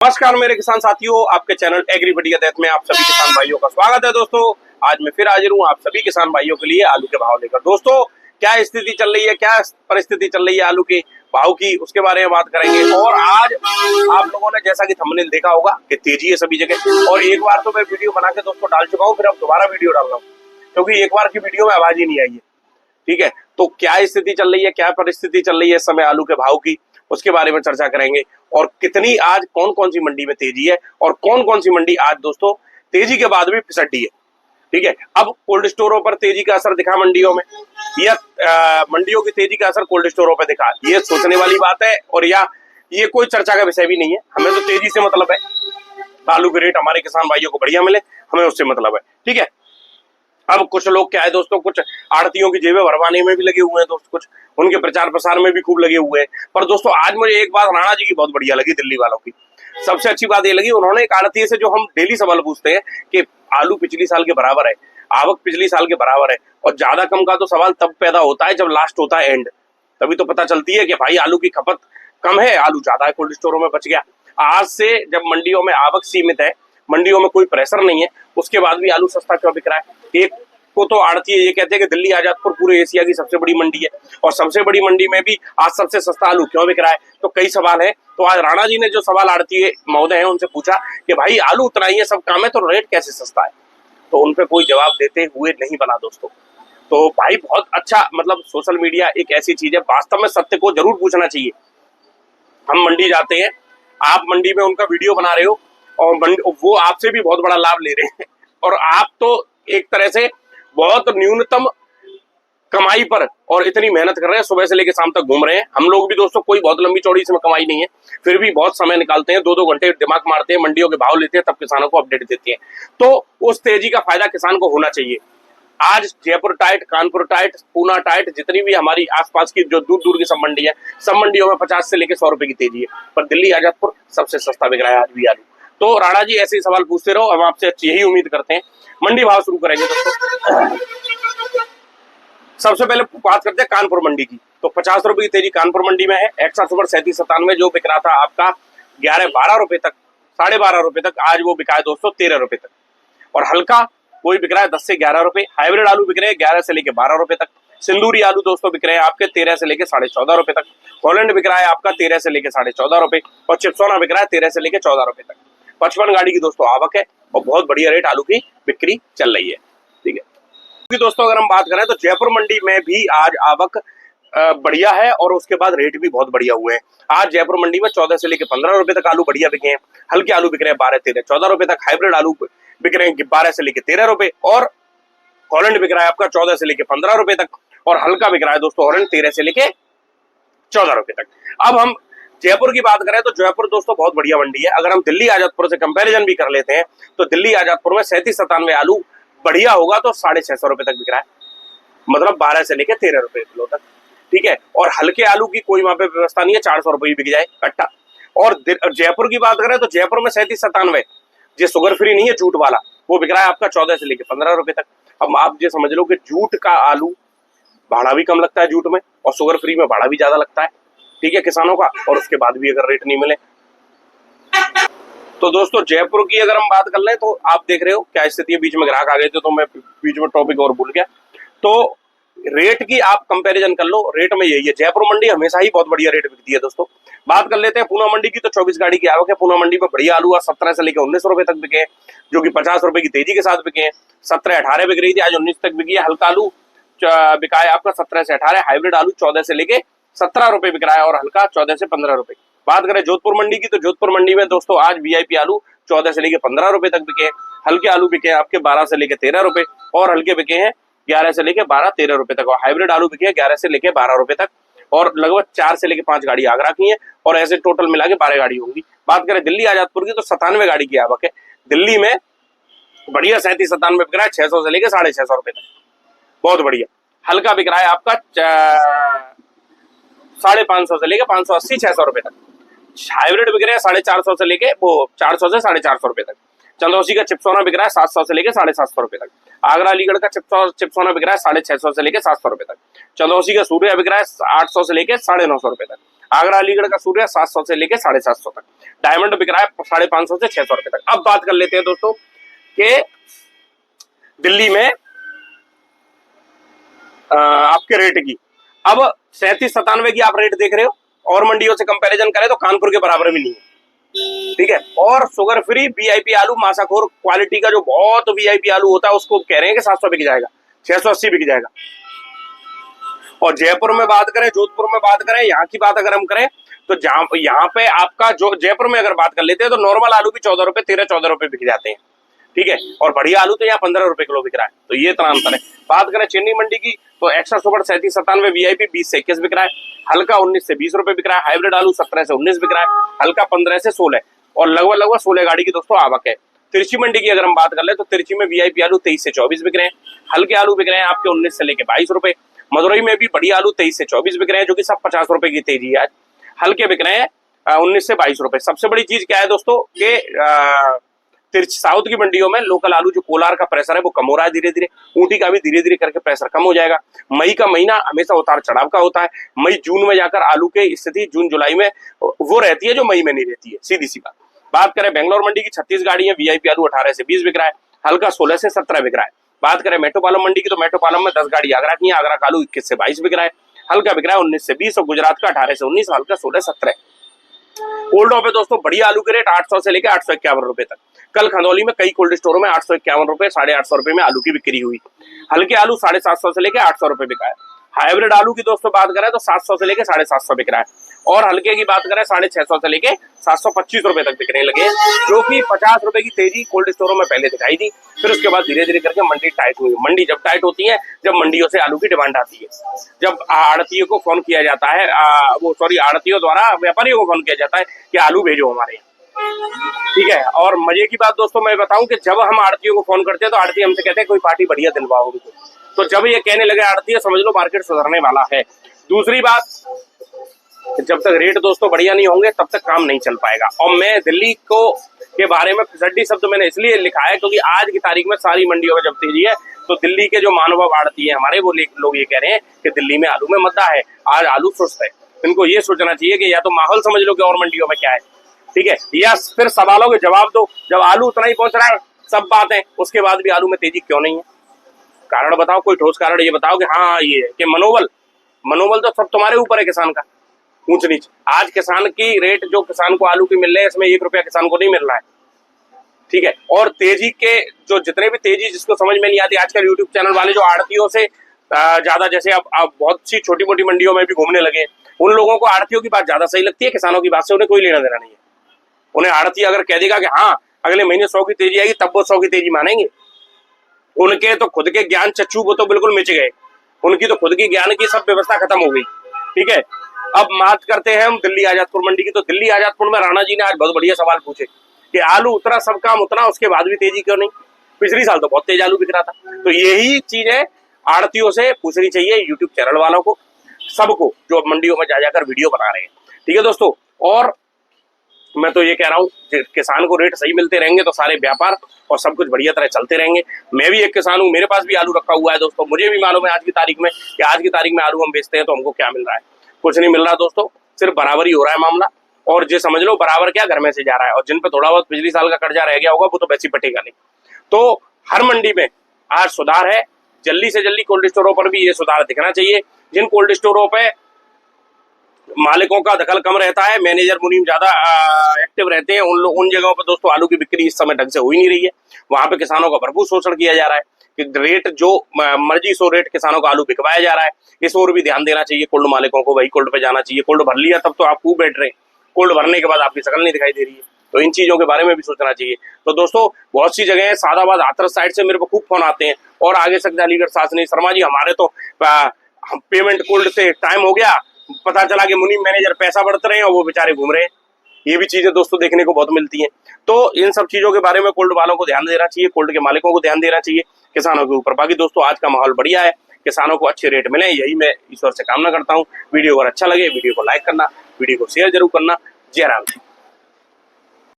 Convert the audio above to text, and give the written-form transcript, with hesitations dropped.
नमस्कार मेरे किसान साथियों, आपके चैनल एग्रीबेडिया दैत में आप सभी किसान भाइयों का स्वागत है। दोस्तों आज मैं फिर हाजिर हूँ आप सभी किसान भाइयों के लिए आलू के भाव लेकर। दोस्तों क्या स्थिति चल रही है, क्या परिस्थिति चल रही है आलू के भाव की, उसके बारे में बात करेंगे। और आज आप लोगों ने जैसा कि थंबनेल देखा होगा कि तेजी है सभी जगह, और एक बार तो मैं वीडियो बना के दोस्तों डाल चुका हूँ, फिर अब दोबारा वीडियो डाल रहा हूँ क्योंकि एक बार की वीडियो में आवाज ही नहीं आई है। ठीक है, तो क्या स्थिति चल रही है, क्या परिस्थिति चल रही है इस समय आलू के भाव की, उसके बारे में चर्चा करेंगे। और कितनी आज कौन कौन सी मंडी में तेजी है और कौन कौन सी मंडी आज दोस्तों तेजी के बाद भी फिसड्डी है। ठीक है, अब कोल्ड स्टोरों पर तेजी का असर दिखा मंडियों में, या मंडियों की तेजी का असर कोल्ड स्टोरों पर दिखा, ये सोचने वाली बात है। और या ये कोई चर्चा का विषय भी नहीं है, हमें तो तेजी से मतलब है, आलू के रेट हमारे किसान भाइयों को बढ़िया मिले, हमें उससे मतलब है। ठीक है, अब कुछ लोग क्या है दोस्तों, कुछ आड़तियों की जेबें भरवाने में भी लगे हुए हैं दोस्त, कुछ उनके प्रचार प्रसार में भी खूब लगे हुए हैं। पर दोस्तों आज मुझे एक बात राणा जी की बहुत बढ़िया लगी, दिल्ली वालों की सबसे अच्छी बात ये लगी, उन्होंने एक आड़ती से जो हम डेली सवाल पूछते हैं कि आलू पिछली साल के बराबर है, आवक पिछली साल के बराबर है, और ज्यादा कम का तो सवाल तब पैदा होता है जब लास्ट होता है एंड, तभी तो पता चलती है कि भाई आलू की खपत कम है, आलू ज्यादा है, कोल्ड स्टोरों में बच गया। आज से जब मंडियों में आवक सीमित है, मंडियों में कोई प्रेशर नहीं है, उसके बाद भी आलू सस्ता क्यों बिक रहा है। एक को तो आड़ती ये कहते हैं कि दिल्ली आजादपुर पूरे एशिया की सबसे बड़ी मंडी है, और सबसे बड़ी मंडी में भी आज सबसे सस्ता आलू क्यों बिक रहा है। तो कई सवाल है, तो आज राणा जी ने जो सवाल आड़ती महोदय है उनसे पूछा कि भाई आलू उतना ही है, सब काम है, तो रेट कैसे सस्ता है। तो उनपे कोई जवाब देते हुए नहीं बना दोस्तों। तो भाई बहुत अच्छा, मतलब सोशल मीडिया एक ऐसी चीज है, वास्तव में सत्य को जरूर पूछना चाहिए। हम मंडी जाते हैं, आप मंडी में उनका वीडियो बना रहे हो और वो आपसे भी बहुत बड़ा लाभ ले रहे हैं, और आप तो एक तरह से बहुत न्यूनतम कमाई पर और इतनी मेहनत कर रहे हैं, सुबह से लेकर शाम तक घूम रहे हैं। हम लोग भी दोस्तों कोई बहुत लंबी चौड़ी इसमें कमाई नहीं है, फिर भी बहुत समय निकालते हैं, 2-2 घंटे दिमाग मारते हैं, मंडियों के भाव लेते हैं, तब किसानों को अपडेट देते हैं। तो उस तेजी का फायदा किसान को होना चाहिए। आज Jaipur tight, Kanpur tight, Poona tight, जितनी भी हमारी आसपास की जो दूर दूर की सब मंडी है, सब मंडियों में 50 से लेकर 100 रुपए की तेजी है, पर दिल्ली आजादपुर सबसे सस्ता बिक रहा है आज भी आलू। तो राणा जी ऐसे ही सवाल पूछते रहो, हम आपसे यही उम्मीद करते हैं। मंडी भाव शुरू करेंगे दोस्तों। सबसे पहले बात करते हैं कानपुर मंडी की, तो 50 रुपए की तेजी कानपुर मंडी में है। एक्सा सुपर 3797 जो बिक रहा था आपका 11-12 रुपए तक, 12.5 रुपए तक, आज वो बिका है दोस्तों 13 रुपए तक। और हल्का वही बिक रहा है 10 से 11 रुपए। हाइब्रिड आलू बिक रहे हैं 11 से लेकर 12 रुपए तक। सिंदूरी आलू दोस्तों बिक रहे हैं आपके 13 से लेकर 14.5 रुपए तक। हॉलैंड बिक रहा है आपका 13 से लेकर 14.5 रुपए, और चिप्सोना बिक रहा है 13 से लेकर 14 रुपए तक। 55 गाड़ी की दोस्तों आवक है, और बहुत बढ़िया रेट आलू की बिक्री चल रही है। ठीक है दोस्तों, अगर हम बात करें तो जयपुर मंडी में भी आज आवक बढ़िया है, और उसके बाद रेट भी बहुत बढ़िया हुए हैं। आज जयपुर मंडी में 14 से लेकर 15 रुपए तक आलू बढ़िया बिके हैं। हल्के आलू बिक रहे हैं 12-13-14 रुपए तक। हाइब्रिड आलू बिक रहे हैं 12 से लेकर 13 रुपए, और हॉलैंड बिक रहा है आपका 14 से लेकर 15 रुपए तक, और हल्का बिक रहा है दोस्तों हॉलैंड 13 से लेकर 14 रुपए तक। अब हम जयपुर की बात करें तो जयपुर दोस्तों बहुत बढ़िया मंडी है। अगर हम दिल्ली आजादपुर से कंपैरिजन भी कर लेते हैं तो दिल्ली आजादपुर में 3797 आलू बढ़िया होगा तो 650 रुपए तक बिक रहा है, मतलब 12 से लेकर 13 रुपए किलो तक। ठीक है, और हल्के आलू की कोई वहां पे व्यवस्था नहीं है, 400 रुपए बिक जाए कट्टा। और जयपुर की बात करें तो जयपुर में 3797 जो शुगर फ्री नहीं है, जूट वाला, वो बिक रहा है आपका 14 से लेकर 15 रुपए तक। अब आप ये समझ लो कि जूट का आलू भाड़ा भी कम लगता है जूट में, और शुगर फ्री में भाड़ा भी ज्यादा लगता है। ठीक है, किसानों का, और उसके बाद भी अगर रेट नहीं मिले तो दोस्तों जयपुर की अगर हम बात कर लें तो आप देख रहे हो क्या स्थिति है। बीच में ग्राहक आ गए थे तो मैं बीच में टॉपिक और भूल गया। तो रेट की आप कंपैरिजन कर लो, रेट में यही है। जयपुर मंडी हमेशा ही बहुत बढ़िया रेट बिकती है दोस्तों। बात कर लेते हैं पूना मंडी की, तो 24 गाड़ी की आवक है। पूना मंडी में बढ़िया आलू आज 17 से लेकर 19 रुपए तक बिके हैं, जो कि 50 रुपए की तेजी के साथ बिके हैं। 17-18 बिक रही थी, आज 19 तक बिकी है। हल्का आलू बिका है आपका 17 से 18। हाइब्रिड आलू 14 से लेके 17 रुपए बिक रहा है, और हल्का 14 से 15 रुपए। बात करें जोधपुर मंडी की, तो जोधपुर मंडी में दोस्तों आज वीआईपी आलू 14 से लेके 15 रुपए तक बिके हैं। हल्के आलू बिके हैं आपके 12 से लेके 13 रुपए, और हल्के बिके हैं 11 से लेके 12-13 रुपए तक। और हाइब्रिड आलू बिके हैं 11 से लेके 12 रुपए तक, और लगभग 4 से लेके 5 गाड़ी आगरा की है, और ऐसे टोटल मिला के 12 गाड़ी होंगी। बात करें दिल्ली आजादपुर की, तो 97 गाड़ी की आवक है। दिल्ली में बढ़िया 3797 बिक रहा है 600 से लेके 650 रुपए तक, बहुत बढ़िया। हल्का बिक रहा है आपका 550 से लेके 580-600 रुपए तक। हाइब्रिड बिक रहे हैं 450 से लेके वो 400 से 450 रुपए तक। चंदौसी का चिप्सोना बिक रहा है 700 से लेके 750 रुपए तक। आगरा अलीगढ़ का चिप्सोना बिक रहा है 650 से लेके 700 रुपए तक। चंदौसी का सूर्या बिक रहा है 800 से लेके 950 रुपए तक। आगरा अलीगढ़ का सूर्या 700 से लेके 750 तक। डायमंड बिक रहा है 550 से 600 रुपए तक। अब बात कर लेते हैं दोस्तों कि दिल्ली में आपके रेट की। अब 37-97 की आप रेट देख रहे हो, और मंडियों से कंपैरिजन करें तो कानपुर के बराबर भी नहीं है, ठीक है। और शुगर फ्री वीआईपी आलू मासाखोर क्वालिटी का जो बहुत वीआईपी आलू होता है उसको कह रहे हैं कि 700 बिक जाएगा, 680 बिक जाएगा। और जयपुर में बात करें, जोधपुर में बात करें, यहाँ की बात अगर हम करें तो जहां यहाँ पे आपका जो जयपुर में अगर बात कर लेते हैं तो नॉर्मल आलू भी 14 रुपए 13-14 रुपए बिक जाते हैं, ठीक है। और बढ़िया आलू तो यहाँ 15 रुपए किलो बिक रहा है, तो ये इतना अंतर है। बात करें चीनी मंडी की तो एक्स्ट्रा सुपर 37-97 वीआईपी 20 से 21 बिक रहा है, हल्का 19 से 20 रुपए बिक रहा है, हाइब्रिड आलू 17 से 19 बिक रहा है, हल्का 15 से 16 और लगभग 16 गाड़ी की दोस्तों आवक है। तिरछी मंडी की अगर हम बात कर ले तो तिरछी में वीआईपी आलू 23 से 24 बिक रहे हैं, हल्के आलू बिक रहे हैं आपके 19 से लेके 22 रुपए। मदुरई में भी बड़ी आलू 23 से 24 बिक रहे हैं, जो कि सब 50 रुपए की तेजी है। आज हल्के बिक रहे हैं 19 से 22 रुपए। सबसे बड़ी चीज क्या है दोस्तों कि साउथ की मंडियों में लोकल आलू जो कोलार का प्रेशर है वो कम हो रहा है धीरे धीरे, ऊटी का भी धीरे धीरे करके प्रेशर कम हो जाएगा। मई का महीना हमेशा उतार चढ़ाव का होता है, मई जून में जाकर आलू की स्थिति जून जुलाई में वो रहती है जो मई में नहीं रहती है, सीधी सी बात करें बेंगलोर मंडी की 36 गाड़ी है, वीआईपी आलू 18 से 20 बिक रहा है, हल्का 16 से 17 बिक रहा है। बात करें मेट्रोपालम मंडी की तो मेट्रोपालम में 10 गाड़ी आगरा की है, आगरा का आलू 21 से 22 बिक रहा है, हल्का बिक रहा है 19 से 20 और गुजरात का 18 से 19, हल्का 16-17। कोल्ड पे दोस्तों बड़ी आलू के रेट 800 से लेकर 851 रुपए तक। कल खंदौली में कई कोल्ड स्टोरों में 851 रुपए 850 रुपए में आलू की बिक्री हुई। हल्के आलू 750 से लेकर 800 रुपए बिका है। हाइब्रिड आलू की दोस्तों बात करें तो 700 से लेकर 750 बिक रहा है, और हल्के की बात करें 650 से लेके 725 रुपए तक बिकने लगे, जो कि 50 रुपए की तेजी कोल्ड स्टोरों में पहले दिखाई दी। फिर उसके बाद धीरे धीरे करके मंडी टाइट हुई। मंडी जब टाइट होती है जब मंडियों से आलू की डिमांड आती है, जब आड़तियों को फोन किया जाता है आड़तियों द्वारा व्यापारियों को फोन किया जाता है कि आलू भेजो हमारे यहाँ, ठीक है। और मजे की बात दोस्तों मैं बताऊं कि जब हम आड़तियों को फोन करते हैं तो आड़ती हमसे कहते हैं कोई पार्टी बढ़िया दिलवाओ, तो जब ये कहने लगे आड़ती समझ लो मार्केट सुधरने वाला है। दूसरी बात, जब तक रेट दोस्तों बढ़िया नहीं होंगे तब तक काम नहीं चल पाएगा। और मैं दिल्ली को के बारे में फिसड्डी शब्द मैंने इसलिए लिखा है क्योंकि आज की तारीख में सारी मंडियों में जब तेजी है तो दिल्ली के जो महानुभाव आड़ती है हमारे, वो लोग ये कह रहे हैं कि दिल्ली में आलू में मद्दा है, आज आलू सुस्त है। इनको ये सोचना चाहिए कि या तो माहौल समझ लो कि और मंडियों में क्या है, ठीक है, या फिर सवालों के जवाब दो। जब आलू उतना ही पहुंच रहा है सब बात है, उसके बाद भी आलू में तेजी क्यों नहीं है? कारण बताओ, कोई ठोस कारण ये बताओ कि हाँ ये है कि मनोबल तो सब तुम्हारे ऊपर है किसान का, ऊंच नीच। आज किसान की रेट जो किसान को आलू की मिल रहे हैं इसमें 1 रुपया किसान को नहीं मिल रहा है, ठीक है। और तेजी के जो जितने भी तेजी जिसको समझ में नहीं आती, आजकल यूट्यूब चैनल वाले जो आड़तियों से ज्यादा जैसे अब बहुत सी छोटी मोटी मंडियों में भी घूमने लगे, उन लोगों को आड़तियों की बात ज्यादा सही लगती है, किसानों की बात से उन्हें कोई लेना देना नहीं है। उन्हें आड़ती अगर कह देगा कि हाँ अगले महीने 100 की तेजी आएगी तब वो 100 की तेजी मानेंगे। उनके तो खुद के ज्ञान चच्चू वो तो बिल्कुल मिच गए, उनकी तो खुद की ज्ञान की सब व्यवस्था खत्म हो गई, ठीक है। अब बात करते हैं हम दिल्ली आजादपुर मंडी की, तो दिल्ली आजादपुर में राणा जी ने आज बहुत बढ़िया सवाल पूछे कि आलू उतरा सब काम उतना, उसके बाद भी तेजी क्यों नहीं? पिछली साल तो बहुत तेज आलू बिक रहा था। तो यही चीज है आड़तियों से पूछनी चाहिए, यूट्यूब चैनल वालों को, सबको जो मंडियों में जा जाकर वीडियो बना रहे हैं, ठीक है दोस्तों। और मैं तो ये कह रहा हूँ किसान को रेट सही मिलते रहेंगे तो सारे व्यापार और सब कुछ बढ़िया तरह चलते रहेंगे। मैं भी एक किसान हूँ, मेरे पास भी आलू रखा हुआ है दोस्तों, मुझे भी मालूम है आज की तारीख में कि आज की तारीख में आलू हम बेचते हैं तो हमको क्या मिल रहा है, कुछ नहीं मिल रहा दोस्तों, सिर्फ बराबरी हो रहा है मामला। और जो समझ लो बराबर क्या घर में से जा रहा है, और जिन पे थोड़ा बहुत पिछली साल का कर्जा रह गया होगा वो तो वैसे पटेगा नहीं। तो हर मंडी में आज सुधार है, जल्दी से जल्दी कोल्ड स्टोरों पर भी ये सुधार दिखना चाहिए। जिन कोल्ड स्टोरों पे मालिकों का दखल कम रहता है, मैनेजर मुनीम ज्यादा एक्टिव रहते हैं, उन जगहों पर दोस्तों आलू की बिक्री इस समय ढंग से हो ही नहीं रही है। वहां पे किसानों का भरपूर शोषण किया जा रहा है कि रेट जो मर्जी सो रेट किसानों का आलू बिकवाया जा रहा है। इस ओर भी ध्यान देना चाहिए कोल्ड मालिकों को, वही कोल्ड पे जाना चाहिए। कोल्ड भर लिया तब तो आप खूब बैठ रहे हैं, कोल्ड भरने के बाद आपकी शकल नहीं दिखाई दे रही है, तो इन चीजों के बारे में भी सोचना चाहिए। तो दोस्तों बहुत सी जगह सादाबाद हाथरस साइड से मेरे को खूब फोन आते हैं, और आगे से अलीगढ़ शासनी शर्मा जी हमारे तो पेमेंट कोल्ड से टाइम हो गया, पता चला कि मुनीम मैनेजर पैसा बढ़ते रहे हैं और वो बेचारे घूम रहे हैं। ये भी चीजें दोस्तों देखने को बहुत मिलती हैं। तो इन सब चीजों के बारे में कोल्ड वालों को ध्यान देना चाहिए, कोल्ड के मालिकों को ध्यान देना चाहिए, किसानों के ऊपर। बाकी दोस्तों आज का माहौल बढ़िया है, किसानों को अच्छे रेट मिले, यही मैं ईश्वर से कामना करता हूँ। वीडियो अगर अच्छा लगे वीडियो को लाइक करना, वीडियो को शेयर जरूर करना। जय राम।